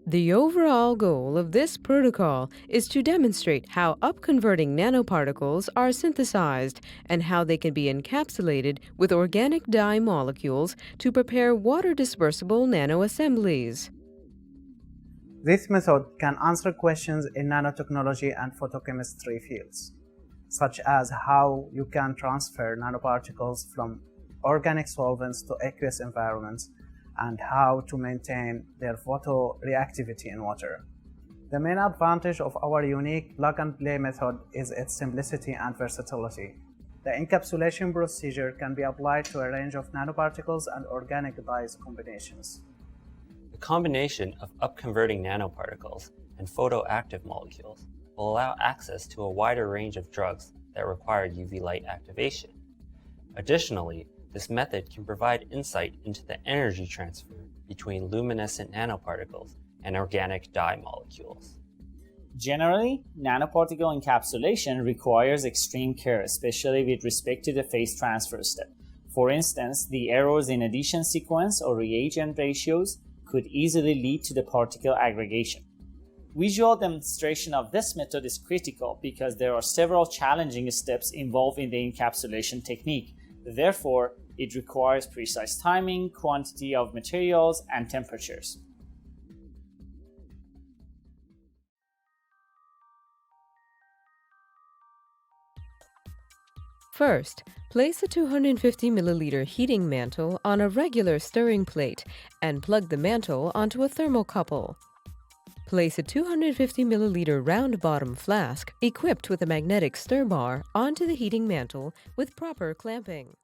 The overall goal of this protocol is to demonstrate how upconverting nanoparticles are synthesized and how they can be encapsulated with organic dye molecules to prepare water-dispersible nanoassemblies. This method can answer questions in nanotechnology and photochemistry fields, such as how you can transfer nanoparticles from organic solvents to aqueous environments and how to maintain their photoreactivity in water. The main advantage of our unique plug-and-play method is its simplicity and versatility. The encapsulation procedure can be applied to a range of nanoparticles and organic dyes combinations. The combination of upconverting nanoparticles and photoactive molecules will allow access to a wider range of drugs that require UV light activation. Additionally, this method can provide insight into the energy transfer between luminescent nanoparticles and organic dye molecules. Generally, nanoparticle encapsulation requires extreme care, especially with respect to the phase transfer step. For instance, the errors in addition sequence or reagent ratios could easily lead to the particle aggregation. Visual demonstration of this method is critical because there are several challenging steps involved in the encapsulation technique. Therefore, it requires precise timing, quantity of materials, and temperatures. First, place a 250 milliliter heating mantle on a regular stirring plate and plug the mantle onto a thermocouple. Place a 250 milliliter round bottom flask equipped with a magnetic stir bar onto the heating mantle with proper clamping.